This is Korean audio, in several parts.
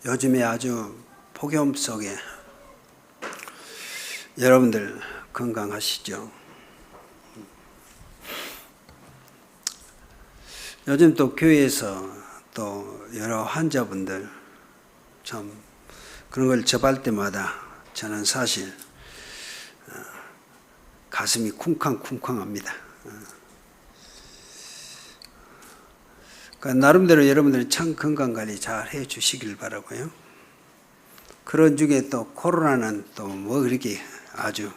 요즘에 아주 폭염 속에 여러분들 건강하시죠? 요즘 또 교회에서 또 여러 환자분들 참 그런 걸 접할 때마다 저는 사실 가슴이 쿵쾅쿵쾅합니다. 그러니까 나름대로 여러분들이 참 건강관리 잘 해주시길 바라고요. 그런 중에 또 코로나는 또 뭐 그렇게 아주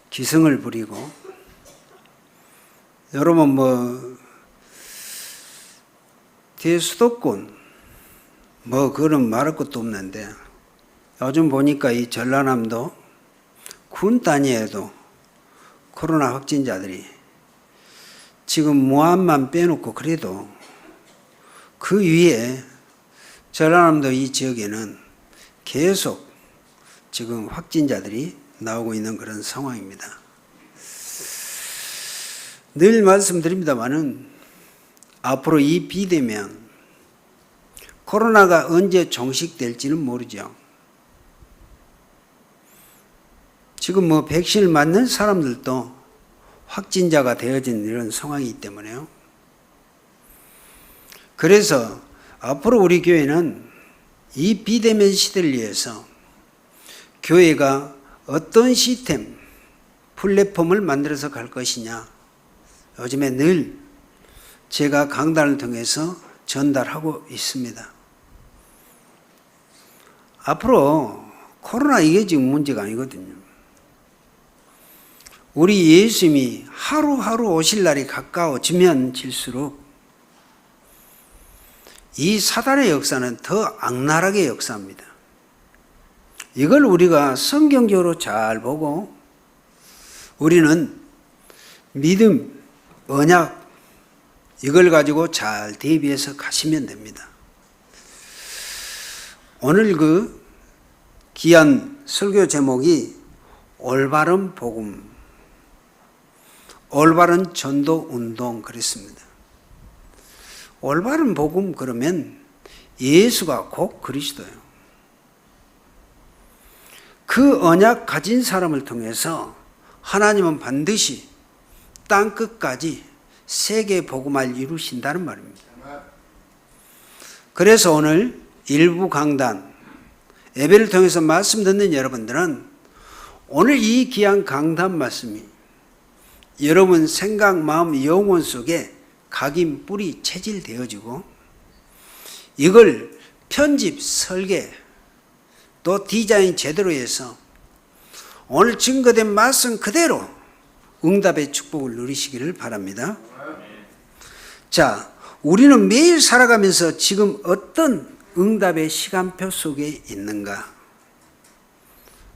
기승을 부리고, 여러분 뭐 대수도권 뭐 그런 말할 것도 없는데, 요즘 보니까 이 전라남도 군 단위에도 코로나 확진자들이 지금 무안만 빼놓고 그래도 그 위에 전라남도 이 지역에는 계속 지금 확진자들이 나오고 있는 그런 상황입니다. 늘 말씀드립니다마는 앞으로 이 비대면 코로나가 언제 종식될지는 모르죠. 지금 뭐 백신을 맞는 사람들도 확진자가 되어진 이런 상황이기 때문에요. 그래서 앞으로 우리 교회는 이 비대면 시대를 위해서 교회가 어떤 시스템, 플랫폼을 만들어서 갈 것이냐, 요즘에 늘 제가 강단을 통해서 전달하고 있습니다. 앞으로 코로나 이게 지금 문제가 아니거든요. 우리 예수님이 하루하루 오실 날이 가까워지면 질수록 이 사단의 역사는 더 악랄하게 역사합니다. 이걸 우리가 성경적으로 잘 보고 우리는 믿음, 언약 이걸 가지고 잘 대비해서 가시면 됩니다. 오늘 그 귀한 설교 제목이 올바른 복음, 올바른 전도 운동 그랬습니다. 올바른 복음 그러면 예수가 곧 그리스도예요. 그 언약 가진 사람을 통해서 하나님은 반드시 땅 끝까지 세계 복음을 이루신다는 말입니다. 그래서 오늘 일부 강단 예배를 통해서 말씀 듣는 여러분들은 오늘 이 귀한 강단 말씀이 여러분 생각, 마음, 영혼 속에 각인, 뿌리, 체질되어지고 이걸 편집, 설계, 또 디자인 제대로 해서 오늘 증거된 말씀 그대로 응답의 축복을 누리시기를 바랍니다. 자, 우리는 매일 살아가면서 지금 어떤 응답의 시간표 속에 있는가?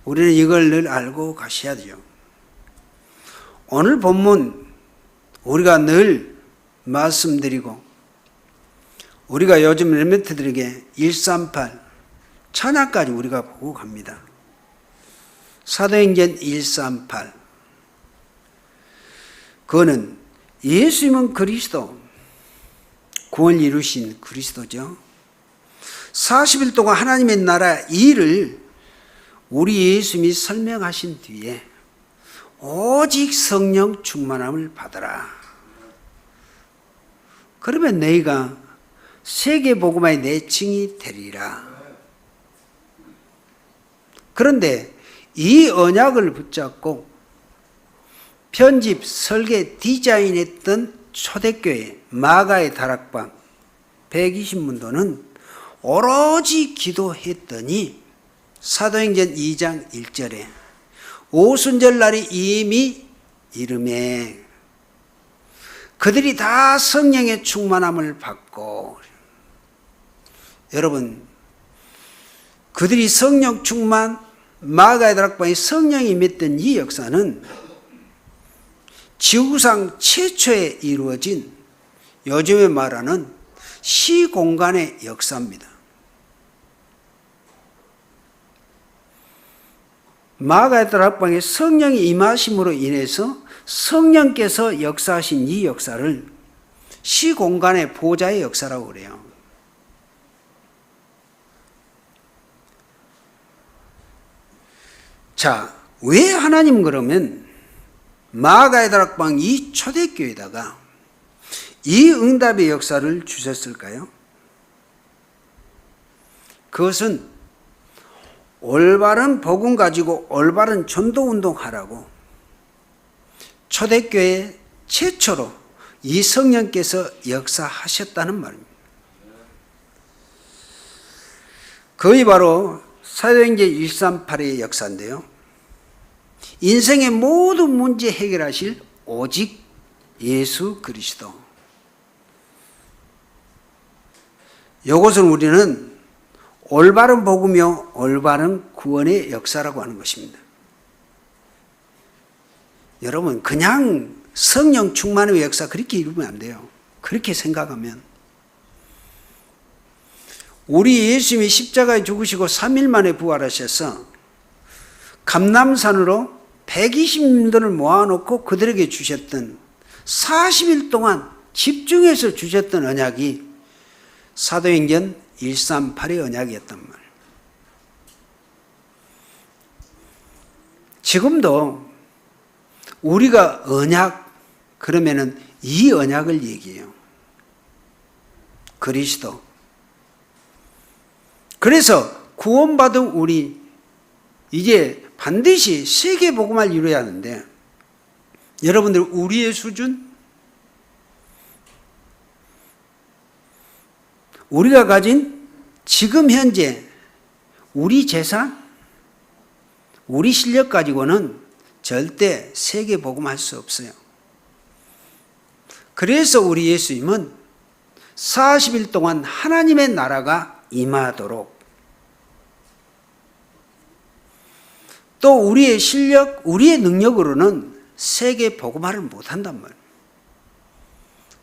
우리는 이걸 늘 알고 가셔야 돼요. 오늘 본문 우리가 늘 말씀드리고 우리가 요즘 렘넌트들에게 138 찬양까지 우리가 보고 갑니다. 사도행전 138 그거는 예수님은 그리스도, 구원을 이루신 그리스도죠. 40일 동안 하나님의 나라 일을 우리 예수님이 설명하신 뒤에 오직 성령 충만함을 받아라. 그러면 너희가 세계복음화의 내증이 되리라. 그런데 이 언약을 붙잡고 편집, 설계, 디자인했던 초대교회 마가의 다락방 120문도는 오로지 기도했더니 사도행전 2장 1절에 오순절 날이 이미 이름에 그들이 다 성령의 충만함을 받고, 여러분 그들이 성령 충만, 마가의 다락방에 성령이 임했던 이 역사는 지구상 최초에 이루어진 요즘에 말하는 시공간의 역사입니다. 마가의 다락방에 성령이 임하심으로 인해서 성령께서 역사하신 이 역사를 시공간의 보좌의 역사라고 그래요. 자, 왜 하나님 그러면 마가의 다락방 이 초대교회에다가 이 응답의 역사를 주셨을까요? 그것은 올바른 복음 가지고 올바른 전도운동 하라고 초대교회 최초로 이 성령께서 역사하셨다는 말입니다. 그게 바로 사도행전 138의 역사인데요. 인생의 모든 문제 해결하실 오직 예수 그리스도. 이것을 우리는 올바른 복음이요 올바른 구원의 역사라고 하는 것입니다. 여러분 그냥 성령 충만의 역사 그렇게 이루면 안 돼요. 그렇게 생각하면 우리 예수님이 십자가에 죽으시고 3일 만에 부활하셔서 감람산으로 120인들을 모아놓고 그들에게 주셨던 40일 동안 집중해서 주셨던 언약이 사도행전 138의 언약이었단 말이에요. 지금도 우리가 언약 그러면은 이 언약을 얘기해요. 그리스도. 그래서 구원받은 우리 이제 반드시 세계 복음을 이루어야 하는데 여러분들 우리의 수준 우리가 가진 지금 현재 우리 재산 우리 실력 가지고는 절대 세계 복음할 수 없어요. 그래서 우리 예수님은 40일 동안 하나님의 나라가 임하도록 또 우리의 실력, 우리의 능력으로는 세계 복음화를 못한단 말이에요.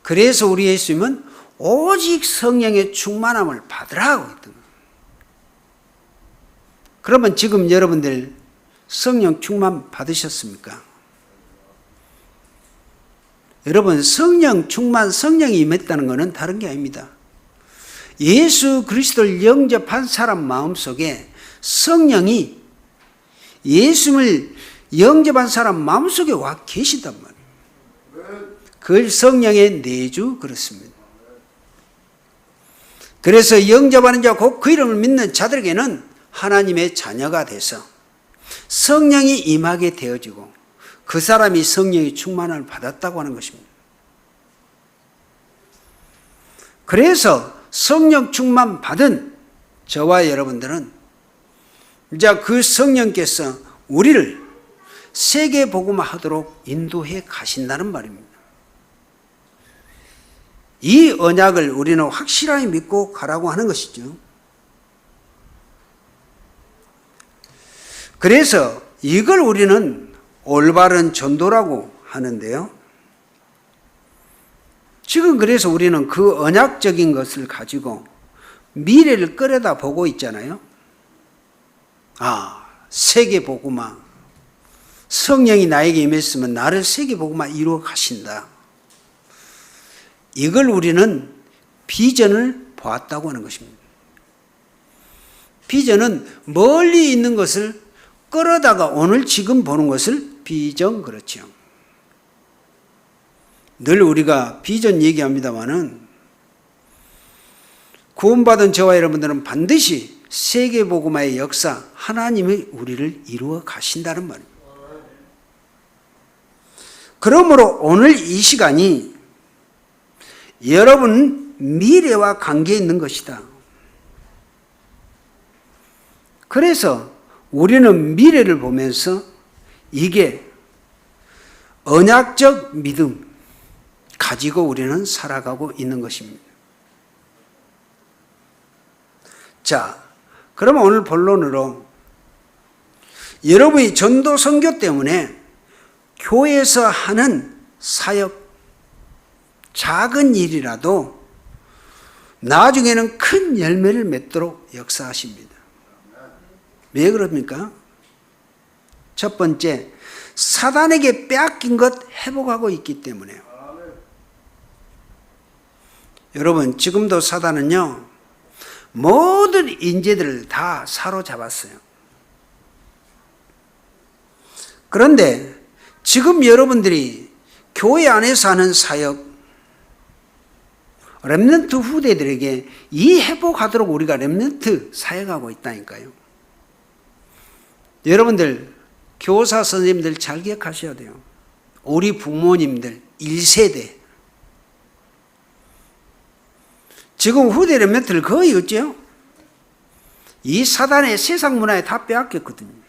그래서 우리 예수님은 오직 성령의 충만함을 받으라 하고 있던 거예요. 그러면 지금 여러분들 성령 충만 받으셨습니까? 여러분 성령 충만, 성령이 임했다는 것은 다른 게 아닙니다. 예수 그리스도를 영접한 사람 마음속에 성령이 예수를 영접한 사람 마음속에 와 계시단 말이에요. 그걸 성령의 내주 그렇습니다. 그래서 영접하는 자 곧 그 이름을 믿는 자들에게는 하나님의 자녀가 돼서 성령이 임하게 되어지고 그 사람이 성령의 충만함을 받았다고 하는 것입니다. 그래서 성령 충만 받은 저와 여러분들은 이제 그 성령께서 우리를 세계 복음화하도록 인도해 가신다는 말입니다. 이 언약을 우리는 확실하게 믿고 가라고 하는 것이죠. 그래서 이걸 우리는 올바른 전도라고 하는데요. 지금 그래서 우리는 그 언약적인 것을 가지고 미래를 끌어다 보고 있잖아요. 세계 복음화. 성령이 나에게 임했으면 나를 세계 복음화 이루어 가신다. 이걸 우리는 비전을 보았다고 하는 것입니다. 비전은 멀리 있는 것을 끌어다가 오늘 지금 보는 것을 비전 그렇죠. 늘 우리가 비전 얘기합니다마는 구원받은 저와 여러분들은 반드시 세계복음화의 역사 하나님이 우리를 이루어 가신다는 말입니다. 그러므로 오늘 이 시간이 여러분 미래와 관계 있는 것이다. 그래서 우리는 미래를 보면서 이게 언약적 믿음 가지고 우리는 살아가고 있는 것입니다. 자, 그러면 오늘 본론으로 여러분이 전도 선교 때문에 교회에서 하는 사역, 작은 일이라도 나중에는 큰 열매를 맺도록 역사하십니다. 왜 그럽니까? 첫 번째, 사단에게 빼앗긴 것 회복하고 있기 때문에요. 여러분, 지금도 사단은요, 모든 인재들을 다 사로잡았어요. 그런데 지금 여러분들이 교회 안에서 하는 사역, 렘넌트 후대들에게 이 회복하도록 우리가 렘넌트 사역하고 있다니까요. 여러분들 교사 선생님들 잘 기억하셔야 돼요. 우리 부모님들 1세대 지금 후대 렘넌트를 거의 없죠. 이 사단의 세상 문화에 다 빼앗겼거든요.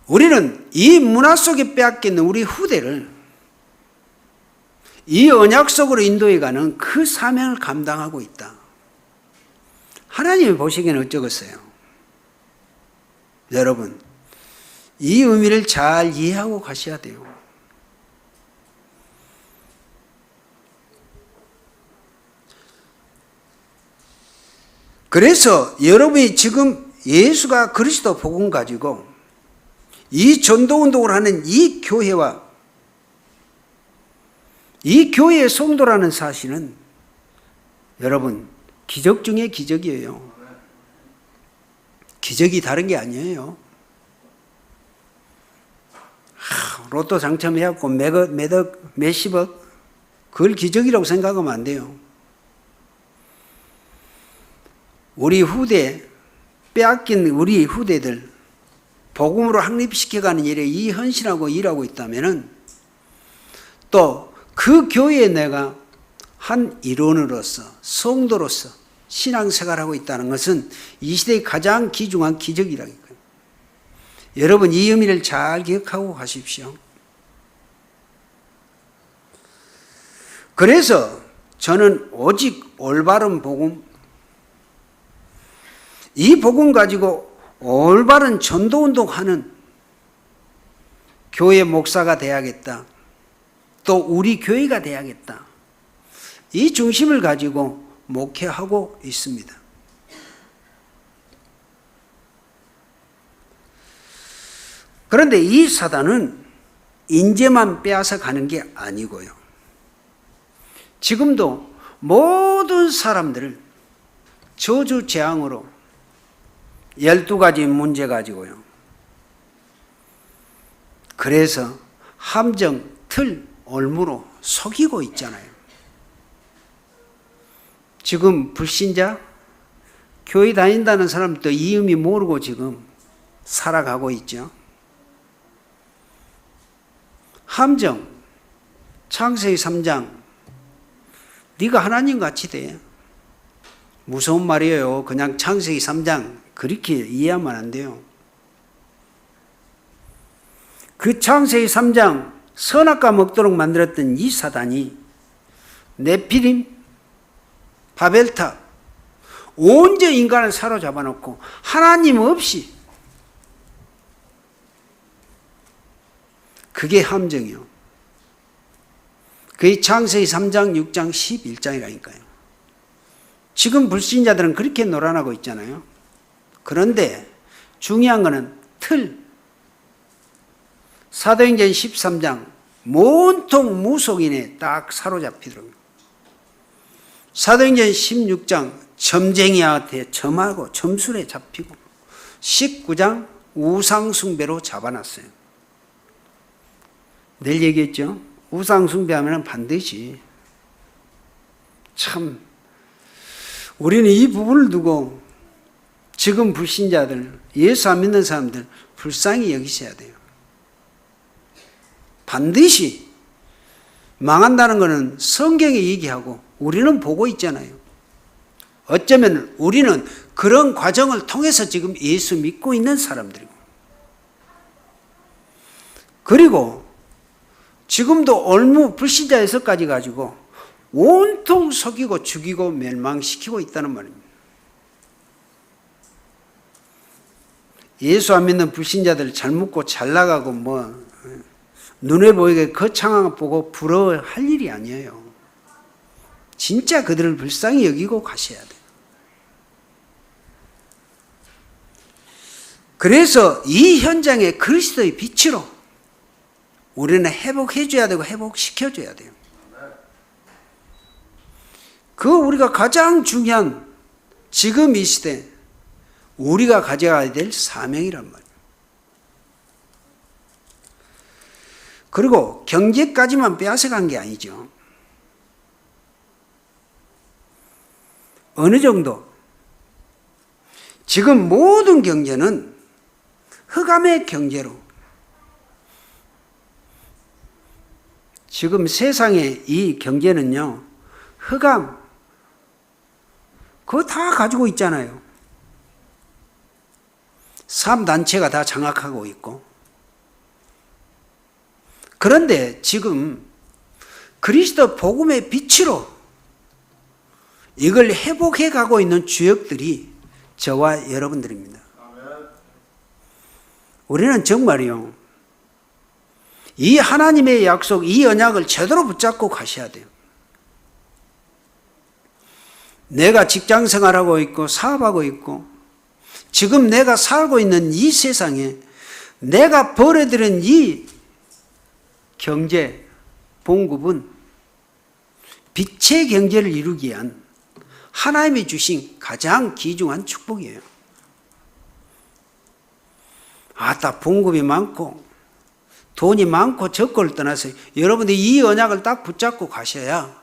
우리는 이 문화 속에 빼앗기는 우리 후대를 이 언약 속으로 인도해가는 그 사명을 감당하고 있다. 하나님이 보시기에는 어쩌겠어요? 여러분, 이 의미를 잘 이해하고 가셔야 돼요. 그래서 여러분이 지금 예수가 그리스도 복음 가지고 이 전도운동을 하는 이 교회와 이 교회의 성도라는 사실은 여러분 기적 중에 기적이에요. 기적이 다른 게 아니에요. 로또 당첨해갖고 몇억, 몇십억 그걸 기적이라고 생각하면 안 돼요. 우리 후대, 빼앗긴 우리 후대들 복음으로 확립시켜가는 일에 이 헌신하고 일하고 있다면 또 그 교회에 내가 한 일원으로서 성도로서 신앙생활하고 있다는 것은 이 시대의 가장 귀중한 기적이라니까요. 여러분 이 의미를 잘 기억하고 가십시오. 그래서 저는 오직 올바른 복음, 이 복음 가지고 올바른 전도운동하는 교회 목사가 돼야겠다. 또 우리 교회가 돼야겠다. 이 중심을 가지고 목회하고 있습니다. 그런데 이 사단은 인재만 빼앗아 가는 게 아니고요. 지금도 모든 사람들을 저주재앙으로 12가지 문제 가지고요. 그래서 함정, 틀, 올무로 속이고 있잖아요. 지금 불신자, 교회 다닌다는 사람도 이 의미 모르고 지금 살아가고 있죠. 함정, 창세기 3장, 네가 하나님 같이 돼. 무서운 말이에요. 그냥 창세기 3장 그렇게 이해하면 안 돼요. 그 창세기 3장 선악과 먹도록 만들었던 이 사단이 네피림, 바벨탑 온전히 인간을 사로잡아 놓고 하나님 없이, 그게 함정이요. 그게 창세기 3장, 6장, 11장이라니까요. 지금 불신자들은 그렇게 놀아나고 있잖아요. 그런데 중요한 거는 틀. 사도행전 13장 온통 무속인에 딱 사로잡히더라고요. 사도행전 16장 점쟁이한테 점하고 점술에 잡히고 19장 우상숭배로 잡아놨어요. 내일 얘기했죠. 우상숭배하면 반드시 참 우리는 이 부분을 두고 지금 불신자들, 예수 안 믿는 사람들 불쌍히 여기셔야 돼요. 반드시 망한다는 것은 성경이 얘기하고 우리는 보고 있잖아요. 어쩌면 우리는 그런 과정을 통해서 지금 예수 믿고 있는 사람들이고, 그리고 지금도 올무 불신자에서까지 가지고 온통 속이고 죽이고 멸망시키고 있다는 말입니다. 예수 안 믿는 불신자들 잘 먹고 잘 나가고 뭐 눈에 보이게 거창한 거 보고 부러워할 일이 아니에요. 진짜 그들을 불쌍히 여기고 가셔야 돼요. 그래서 이 현장에 그리스도의 빛으로 우리는 회복해줘야 되고 회복시켜줘야 돼요. 그 우리가 가장 중요한 지금 이 시대 우리가 가져가야 될 사명이란 말이에요. 그리고 경제까지만 빼앗아간 게 아니죠. 어느 정도? 지금 모든 경제는 흑암의 경제로, 지금 세상의 이 경제는요, 흑암, 그거 다 가지고 있잖아요. 3단체가 다 장악하고 있고. 그런데 지금 그리스도 복음의 빛으로 이걸 회복해 가고 있는 주역들이 저와 여러분들입니다. 우리는 정말요, 이 하나님의 약속, 이 언약을 제대로 붙잡고 가셔야 돼요. 내가 직장 생활하고 있고 사업하고 있고 지금 내가 살고 있는 이 세상에 내가 벌어들인 이 경제 봉급은 빛의 경제를 이루기 위한 하나님이 주신 가장 귀중한 축복이에요. 아따, 봉급이 많고 돈이 많고 적고를 떠나서 여러분들이 이 언약을 딱 붙잡고 가셔야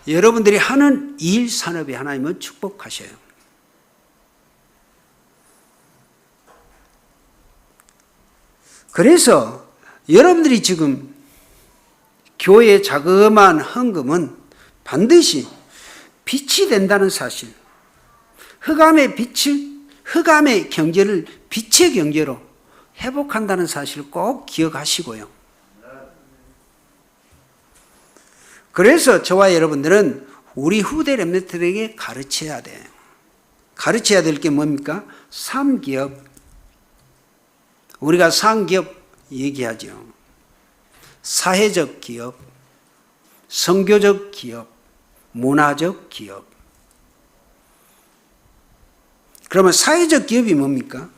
여러분들이 하는 일 산업에 하나님은 축복하셔요. 그래서 여러분들이 지금 교회의 자그마한 헌금은 반드시 빛이 된다는 사실, 흑암의 빛을, 흑암의 경제를 빛의 경제로 회복한다는 사실을 꼭 기억하시고요. 그래서 저와 여러분들은 우리 후대 렘넌트들에게 가르쳐야 돼요. 가르쳐야 될 게 뭡니까? 3기업. 우리가 3기업 얘기하죠. 사회적 기업, 선교적 기업, 문화적 기업. 그러면 사회적 기업이 뭡니까?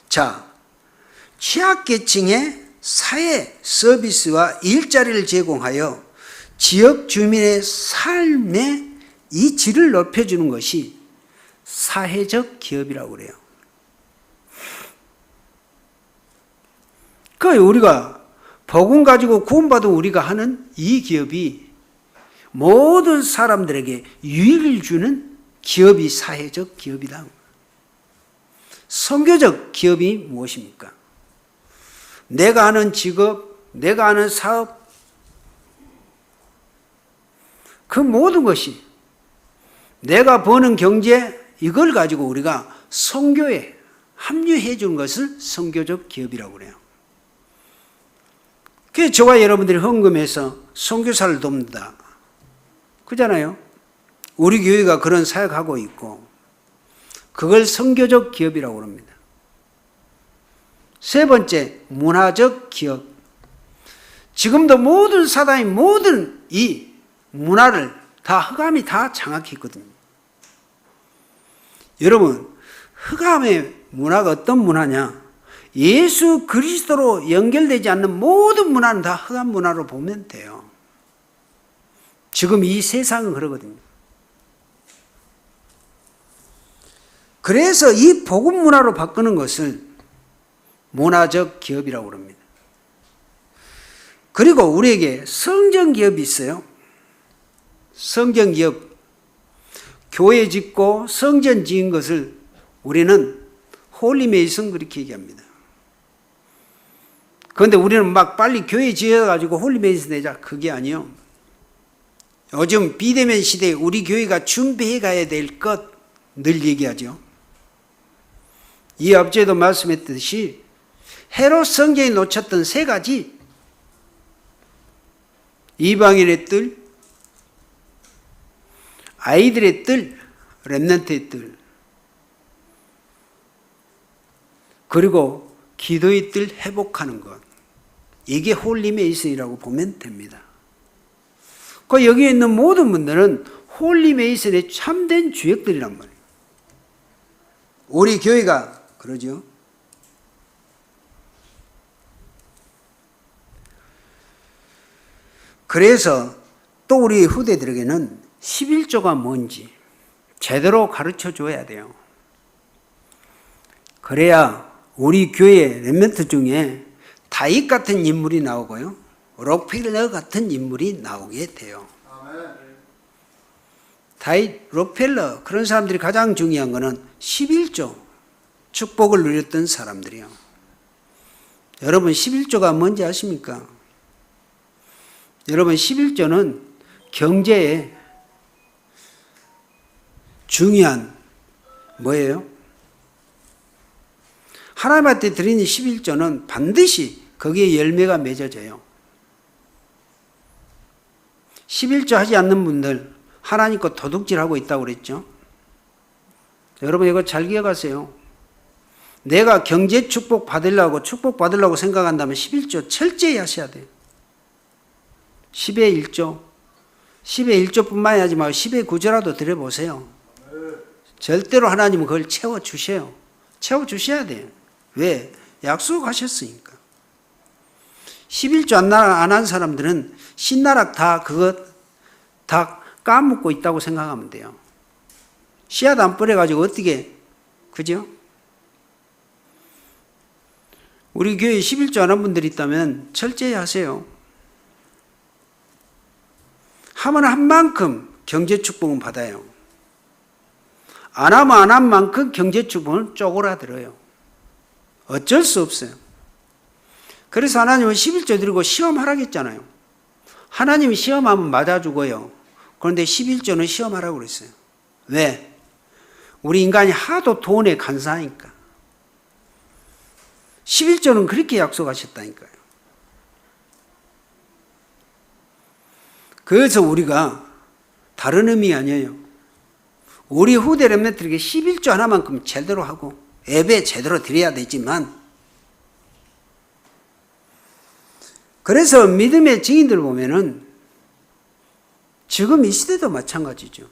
자, 취약계층의 사회 서비스와 일자리를 제공하여 지역 주민의 삶의 이 질을 높여주는 것이 사회적 기업이라고 그래요. 그러니까 우리가 복음 가지고 구원받은 우리가 하는 이 기업이 모든 사람들에게 유익을 주는 기업이 사회적 기업이다. 선교적 기업이 무엇입니까? 내가 하는 직업, 내가 하는 사업, 그 모든 것이 내가 버는 경제, 이걸 가지고 우리가 선교에 합류해 주는 것을 선교적 기업이라고 그래요. 그래서 저와 여러분들이 헌금해서 선교사를 돕는다. 그잖아요. 우리 교회가 그런 사역하고 있고 그걸 선교적 기업이라고 합니다. 세 번째, 문화적 기업. 지금도 모든 사단이 모든 이 문화를 다 흑암이 다 장악했거든요. 여러분, 흑암의 문화가 어떤 문화냐? 예수 그리스도로 연결되지 않는 모든 문화는 다 흑암 문화로 보면 돼요. 지금 이 세상은 그러거든요. 그래서 이 복음 문화로 바꾸는 것을 문화적 기업이라고 합니다. 그리고 우리에게 성전 기업이 있어요. 성전 기업, 교회 짓고 성전 지은 것을 우리는 홀리메이슨 그렇게 얘기합니다. 그런데 우리는 막 빨리 교회 지어가지고 홀리메이슨 내자, 그게 아니요. 요즘 비대면 시대에 우리 교회가 준비해 가야 될 것 늘 얘기하죠. 이 앞제도 말씀했듯이 헤롯 성경에 놓쳤던 세 가지, 이방인의 뜰, 아이들의 뜰, 렘넌트의 뜰, 그리고 기도의 뜰 회복하는 것, 이게 홀리메이슨이라고 보면 됩니다. 그 여기에 있는 모든 분들은 홀리메이슨의 참된 주역들이란 말이에요. 우리 교회가 그러죠. 그래서 또 우리 후대들에게는 11조가 뭔지 제대로 가르쳐 줘야 돼요. 그래야 우리 교회 렘넌트 중에 다윗 같은 인물이 나오고요. 록펠러 같은 인물이 나오게 돼요. 다윗, 록펠러 그런 사람들이 가장 중요한 것은 11조 축복을 누렸던 사람들이요. 여러분 11조가 뭔지 아십니까? 여러분 11조는 경제에 중요한 뭐예요? 하나님한테 드리는 11조는 반드시 거기에 열매가 맺어져요. 11조 하지 않는 분들 하나님 거 도둑질하고 있다고 그랬죠. 여러분 이거 잘 기억하세요. 내가 경제 축복 받으려고 생각한다면 11조 철저히 하셔야 돼요. 10의 1조 10의 1조뿐만이 하지 말고 10의 9조라도 드려보세요. 절대로 하나님은 그걸 채워주셔요. 채워주셔야 돼요. 왜? 약속하셨으니까. 11조 안 한 사람들은 신나락 다 까먹고 있다고 생각하면 돼요. 씨앗 안 뿌려가지고 어떻게, 그죠? 우리 교회에 11조 안 한 분들이 있다면 철저히 하세요. 하면 한 만큼 경제 축복은 받아요. 안 하면 안 한 만큼 경제 축복은 쪼그라들어요. 어쩔 수 없어요. 그래서 하나님은 11조 드리고 시험하라고 했잖아요. 하나님이 시험하면 맞아주고요. 그런데 11조는 시험하라고 그랬어요. 왜? 우리 인간이 하도 돈에 간사하니까. 11조는 그렇게 약속하셨다니까요. 그래서 우리가 다른 의미 아니에요. 우리 후대 렘넌트에게 11조 하나만큼 제대로 하고 예배 제대로 드려야 되지만, 그래서 믿음의 증인들 보면은 지금 이 시대도 마찬가지죠.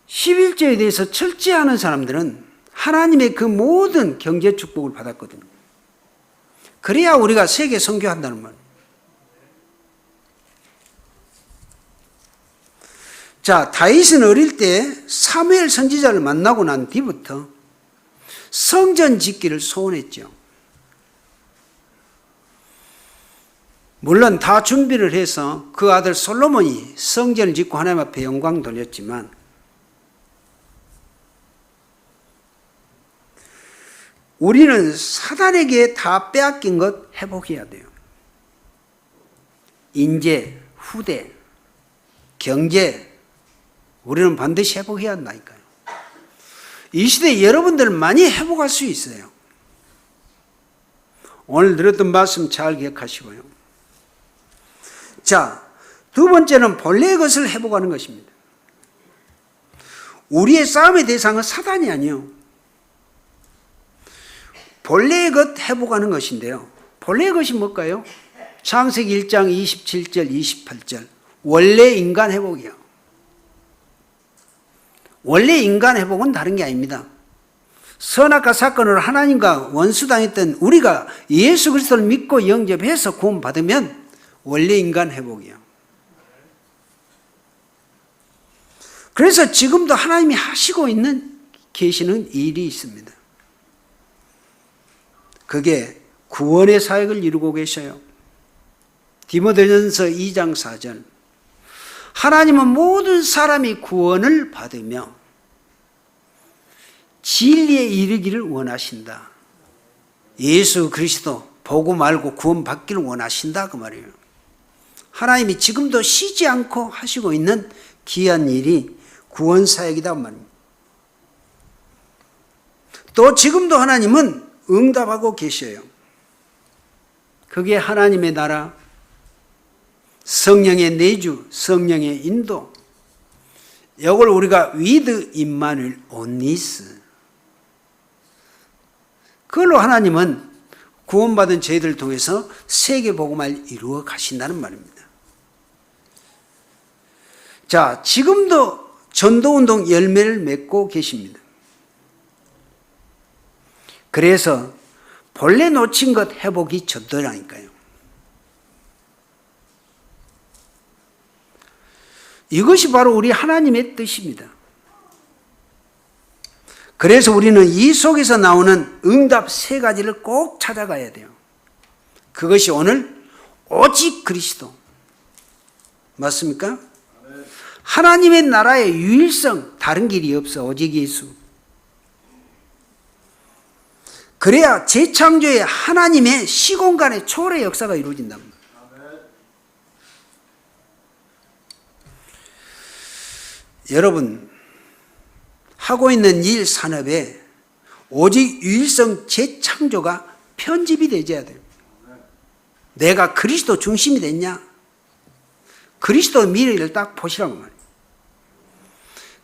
11조에 대해서 철저히 하는 사람들은 하나님의 그 모든 경제 축복을 받았거든요. 그래야 우리가 세계 선교한다는 말이에요. 자, 다윗은 어릴 때 사무엘 선지자를 만나고 난 뒤부터 성전 짓기를 소원했죠. 물론 다 준비를 해서 그 아들 솔로몬이 성전을 짓고 하나님 앞에 영광 돌렸지만, 우리는 사단에게 다 빼앗긴 것 회복해야 돼요. 인재, 후대, 경제, 우리는 반드시 회복해야 한다니까요. 이 시대에 여러분들 많이 회복할 수 있어요. 오늘 들었던 말씀 잘 기억하시고요. 자, 두 번째는 본래의 것을 회복하는 것입니다. 우리의 싸움의 대상은 사단이 아니에요. 본래의 것 회복하는 것인데요. 본래의 것이 뭘까요? 창세기 1장 27절 28절 원래 인간 회복이요. 원래 인간 회복은 다른 게 아닙니다. 선악과 사건으로 하나님과 원수당했던 우리가 예수 그리스도를 믿고 영접해서 구원받으면 원래 인간 회복이요. 그래서 지금도 하나님이 하시고 계시는 일이 있습니다. 그게 구원의 사역을 이루고 계셔요. 디모데전서 2장 4절 하나님은 모든 사람이 구원을 받으며 진리에 이르기를 원하신다. 예수 그리스도 보고 말고 구원받기를 원하신다 그 말이에요. 하나님이 지금도 쉬지 않고 하시고 있는 귀한 일이 구원 사역이다 그 말입니다. 또 지금도 하나님은 응답하고 계셔요. 그게 하나님의 나라, 성령의 내주, 성령의 인도, 이걸 우리가 with 임마누엘 온니스, 그걸로 하나님은 구원받은 저희들을 통해서 세계복음을 이루어 가신다는 말입니다. 자, 지금도 전도운동 열매를 맺고 계십니다. 그래서 본래 놓친 것 회복이 전도라니까요. 이것이 바로 우리 하나님의 뜻입니다. 그래서 우리는 이 속에서 나오는 응답 세 가지를 꼭 찾아가야 돼요. 그것이 오늘 오직 그리스도. 맞습니까? 하나님의 나라의 유일성, 다른 길이 없어. 오직 예수. 그래야 재창조의 하나님의 시공간의 초월의 역사가 이루어진답니다. 여러분, 하고 있는 일 산업에 오직 유일성 재창조가 편집이 되어야 돼요. 내가 그리스도 중심이 됐냐? 그리스도 미래를 딱 보시라고 말이에요.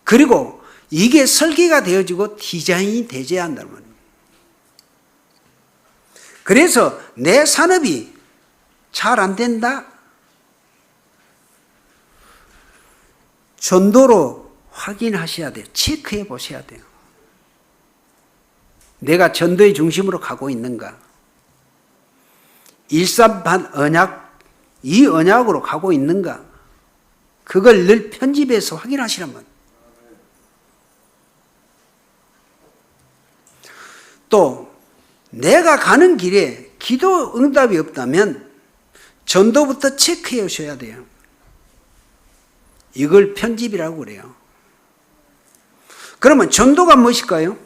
그리고 이게 설계가 되어지고 디자인이 되어야 한다는 말이에요. 그래서 내 산업이 잘 안 된다? 전도로 확인하셔야 돼요. 체크해 보셔야 돼요. 내가 전도의 중심으로 가고 있는가? 138 언약, 이 언약으로 가고 있는가? 그걸 늘 편집해서 확인하시란 말이에요. 또 내가 가는 길에 기도 응답이 없다면 전도부터 체크해 오셔야 돼요. 이걸 편집이라고 그래요. 그러면 전도가 무엇일까요?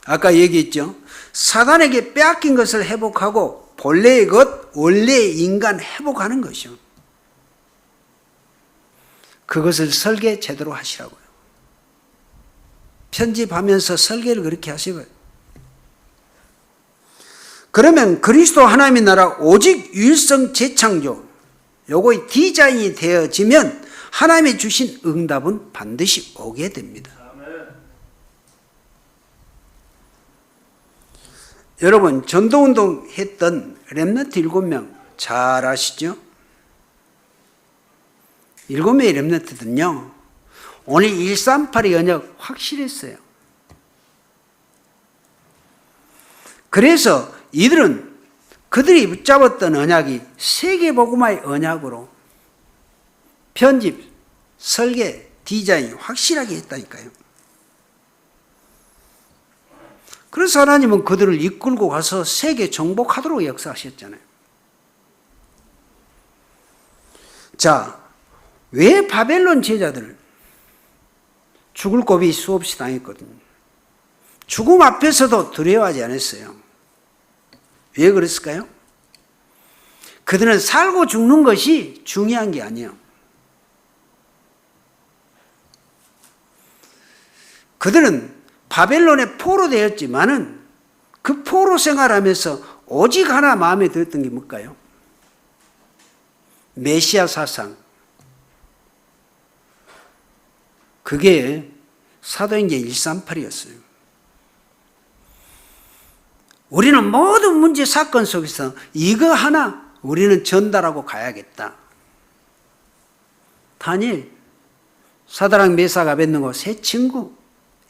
아까 얘기했죠. 사단에게 빼앗긴 것을 회복하고 본래의 것, 원래의 인간 회복하는 것이요. 그것을 설계 제대로 하시라고요. 편집하면서 설계를 그렇게 하시고요. 그러면 그리스도 하나님의 나라 오직 유일성 재창조, 요거의 디자인이 되어지면 하나님이 주신 응답은 반드시 오게 됩니다. 여러분, 전도운동 했던 렘넌트 7명 잘 아시죠? 7명의 렘넌트들은요, 오늘 138의 언약 확실했어요. 그래서 이들은 그들이 붙잡았던 언약이 세계복음화의 언약으로 편집, 설계, 디자인 확실하게 했다니까요. 그래서 하나님은 그들을 이끌고 가서 세계 정복하도록 역사하셨잖아요. 자, 왜 바벨론 제자들 죽을 고비 수없이 당했거든요. 죽음 앞에서도 두려워하지 않았어요. 왜 그랬을까요? 그들은 살고 죽는 것이 중요한 게 아니에요. 그들은 바벨론에 포로되었지만은 그 포로 생활하면서 오직 하나 마음에 들었던 게 뭘까요? 메시아 사상. 그게 사도행전 138이었어요. 우리는 모든 문제 사건 속에서 이거 하나 우리는 전달하고 가야겠다. 다니엘, 사드락 메삭 아벳느고 세 친구,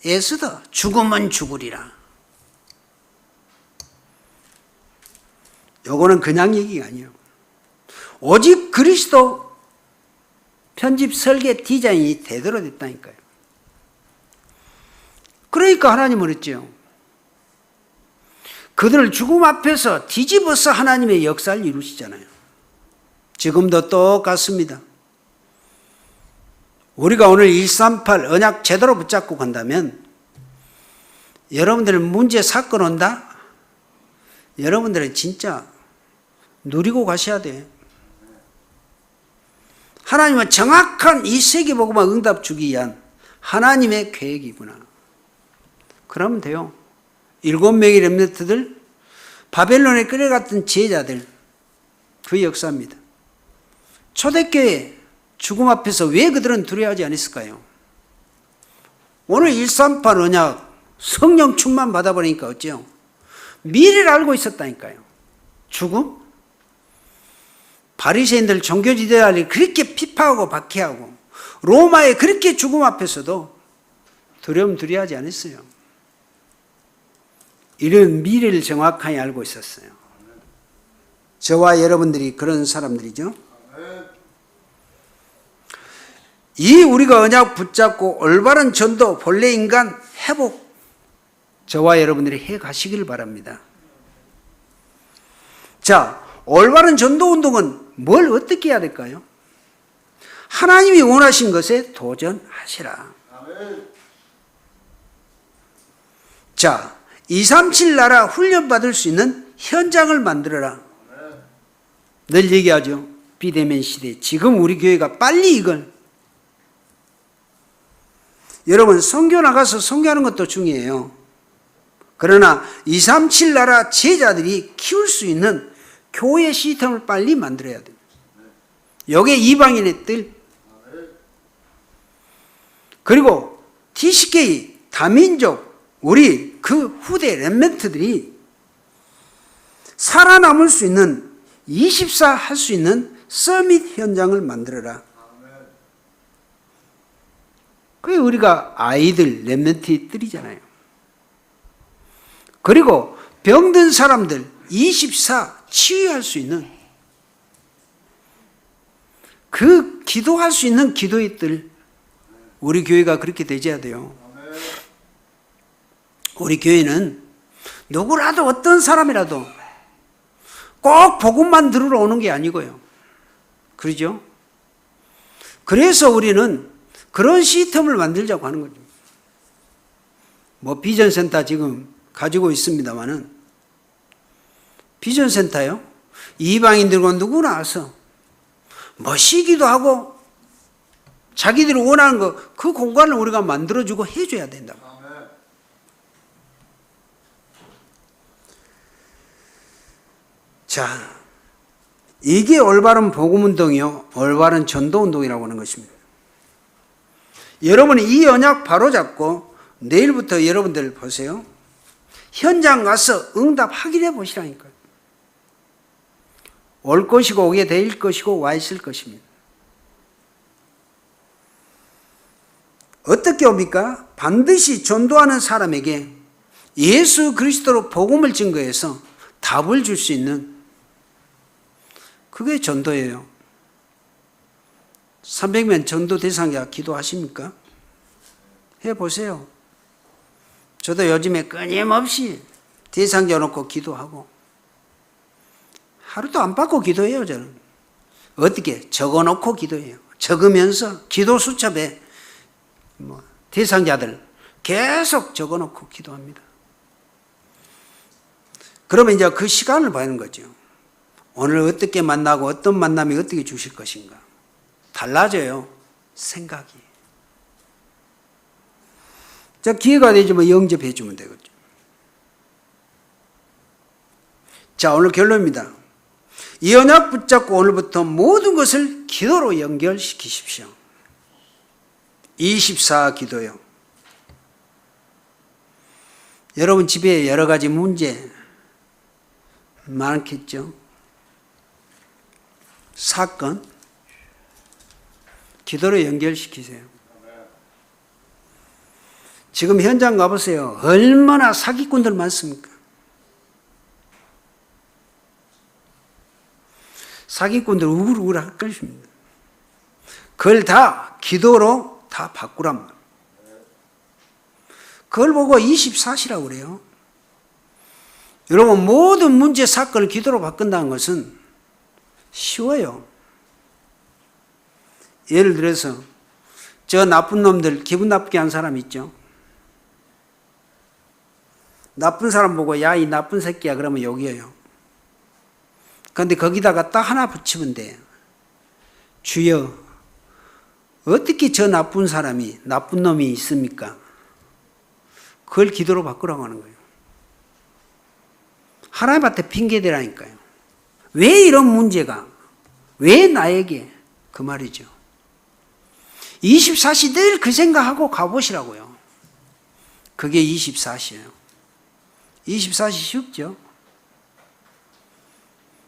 에스더, 죽으면 죽으리라. 요거는 그냥 얘기가 아니에요. 오직 그리스도 편집, 설계, 디자인이 제대로 됐다니까요. 그러니까 하나님은 했죠. 그들을 죽음 앞에서 뒤집어서 하나님의 역사를 이루시잖아요. 지금도 똑같습니다. 우리가 오늘 138 언약 제대로 붙잡고 간다면 여러분들은 문제 사건 온다? 여러분들은 진짜 누리고 가셔야 돼. 하나님은 정확한 이 세계복음화 응답 주기 위한 하나님의 계획이구나. 그러면 돼요. 7명의 렘넌트들, 바벨론에 끌려갔던 제자들, 그 역사입니다. 초대교회 죽음 앞에서 왜 그들은 두려워하지 않았을까요? 오늘 138 언약 성령 충만 받아버리니까 어째요? 미래를 알고 있었다니까요. 죽음? 바리새인들 종교지도자들이 그렇게 피파하고 박해하고 로마에 그렇게 죽음 앞에서도 두려워하지 않았어요. 이런 미래를 정확하게 알고 있었어요. 저와 여러분들이 그런 사람들이죠. 이 우리가 언약 붙잡고 올바른 전도, 본래 인간 회복, 저와 여러분들이 해 가시길 바랍니다. 자, 올바른 전도 운동은 뭘 어떻게 해야 될까요? 하나님이 원하신 것에 도전하시라. 자, 237 나라 훈련받을 수 있는 현장을 만들어라. 늘 얘기하죠. 비대면 시대. 지금 우리 교회가 빨리 이걸. 여러분, 선교 나가서 선교하는 것도 중요해요. 그러나 237 나라 제자들이 키울 수 있는 교회 시스템을 빨리 만들어야 돼요. 이게 이방인의 뜻. 그리고 TCK, 다민족, 우리 그 후대 렘넌트들이 살아남을 수 있는 24 할 수 있는 서밋 현장을 만들어라. 그게 우리가 아이들, 렘넌트들이잖아요. 그리고 병든 사람들 24 치유할 수 있는 그 기도할 수 있는 기도의 뜰. 우리 교회가 그렇게 되져야 돼요. 우리 교회는 누구라도 어떤 사람이라도 꼭 복음만 들으러 오는 게 아니고요. 그러죠? 그래서 우리는 그런 시스템을 만들자고 하는 거죠. 뭐 비전센터 지금 가지고 있습니다만은 비전센터요? 이방인들과 누구나 와서 쉬기도 하고 자기들이 원하는 거 그 공간을 우리가 만들어주고 해줘야 된다고. 자, 이게 올바른 복음운동이요, 올바른 전도운동이라고 하는 것입니다. 여러분이 이 언약 바로 잡고 내일부터 여러분들 보세요. 현장 가서 응답 확인해 보시라니까요. 올 것이고 오게 될 것이고 와 있을 것입니다. 어떻게 옵니까? 반드시 전도하는 사람에게 예수 그리스도로 복음을 증거해서 답을 줄 수 있는, 그게 전도예요. 300명 전도 대상자 기도하십니까? 해보세요. 저도 요즘에 끊임없이 대상자 놓고 기도하고 하루도 안 받고 기도해요. 저는 어떻게 적어놓고 기도해요. 적으면서 기도 수첩에 대상자들 계속 적어놓고 기도합니다. 그러면 이제 그 시간을 봐야 하는 거죠. 오늘 어떻게 만나고 어떤 만남이 어떻게 주실 것인가. 달라져요. 생각이. 자, 기회가 되지만 영접해 주면 되겠죠. 자, 오늘 결론입니다. 이 언약 붙잡고 오늘부터 모든 것을 기도로 연결시키십시오. 24 기도요. 여러분 집에 여러 가지 문제 많겠죠. 사건 기도로 연결시키세요. 지금 현장 가보세요. 얼마나 사기꾼들 많습니까? 사기꾼들 우글우글 할 것입니다. 그걸 다 기도로 다 바꾸란 말이에요. 그걸 보고 24시라고 그래요. 여러분, 모든 문제 사건을 기도로 바꾼다는 것은 쉬워요. 예를 들어서 저 나쁜 놈들 기분 나쁘게 한 사람 있죠. 나쁜 사람 보고 야, 이 나쁜 새끼야 그러면 욕이에요. 그런데 거기다가 딱 하나 붙이면 돼요. 주여, 어떻게 저 나쁜 사람이, 나쁜 놈이 있습니까? 그걸 기도로 바꾸라고 하는 거예요. 하나님한테 핑계대라니까요. 왜 이런 문제가, 왜 나에게, 그 말이죠. 24시 늘 그 생각하고 가보시라고요. 그게 24시예요. 24시 쉽죠?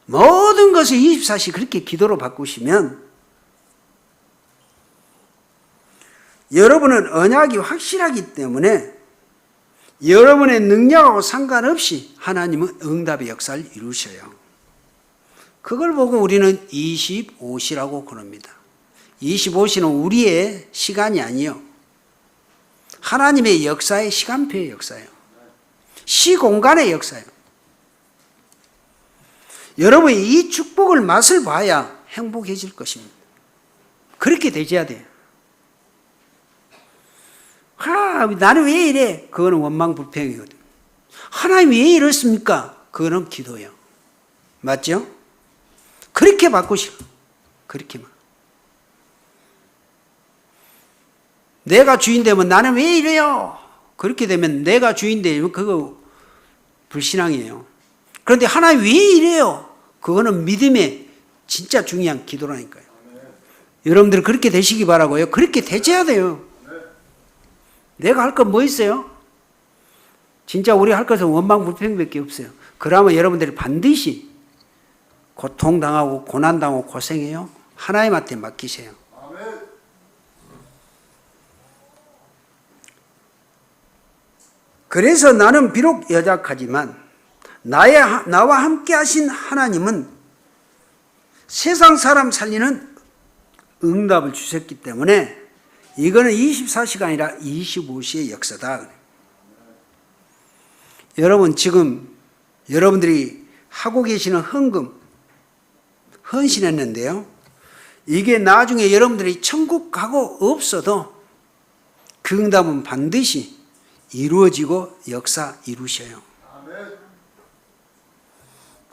모든 것을 24시 그렇게 기도로 바꾸시면 여러분은 언약이 확실하기 때문에 여러분의 능력하고 상관없이 하나님은 응답의 역사를 이루셔요. 그걸 보고 우리는 25시라고 그럽니다. 25시는 우리의 시간이 아니요, 하나님의 역사의 시간표의 역사예요. 시공간의 역사예요. 여러분이 이 축복을 맛을 봐야 행복해질 것입니다. 그렇게 되셔야 돼요. 나는 왜 이래? 그거는 원망불평이거든요. 하나님 왜 이렇습니까? 그거는 기도예요. 맞죠? 그렇게 바꾸시고, 그렇게만. 내가 주인 되면 나는 왜 이래요? 그렇게 되면 내가 주인 되면 그거 불신앙이에요. 그런데 하나님 왜 이래요? 그거는 믿음의 진짜 중요한 기도라니까요. 여러분들 그렇게 되시기 바라고요. 그렇게 되셔야 돼요. 내가 할 건 뭐 있어요? 진짜 우리 할 것은 원망불평밖에 없어요. 그러면 여러분들이 반드시 고통당하고 고난당하고 고생해요. 하나님한테 맡기세요. 그래서 나는 비록 여작하지만 나와 함께 하신 하나님은 세상 사람 살리는 응답을 주셨기 때문에 이거는 24시간이라 25시의 역사다. 여러분 지금 여러분들이 하고 계시는 헌금 헌신했는데요. 이게 나중에 여러분들이 천국 가고 없어도 그 응답은 반드시 이루어지고 역사 이루셔요.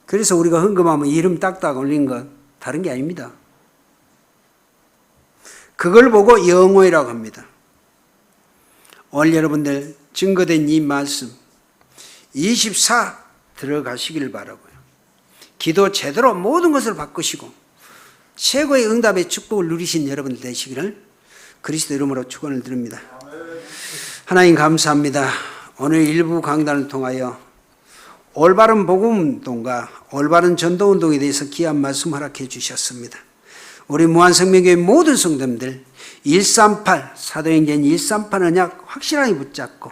그래서 우리가 헌금하면 이름 딱딱 올린 건 다른 게 아닙니다. 그걸 보고 영호이라고 합니다. 오늘 여러분들 증거된 이 말씀 24 들어가시길 바라고요. 기도 제대로 모든 것을 바꾸시고 최고의 응답의 축복을 누리신 여러분들 되시기를 그리스도 이름으로 축원을 드립니다. 하나님 감사합니다. 오늘 일부 강단을 통하여 올바른 복음운동과 올바른 전도운동에 대해서 귀한 말씀 허락해 주셨습니다. 우리 무한생명교회 모든 성도님들 138 사도행전 138 언약 확실하게 붙잡고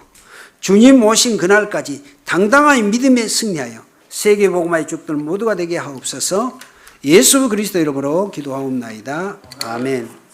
주님 오신 그날까지 당당하게 믿음에 승리하여 세계복음화의 죽들 모두가 되게 하옵소서. 예수 그리스도 이름으로 기도하옵나이다. 아멘.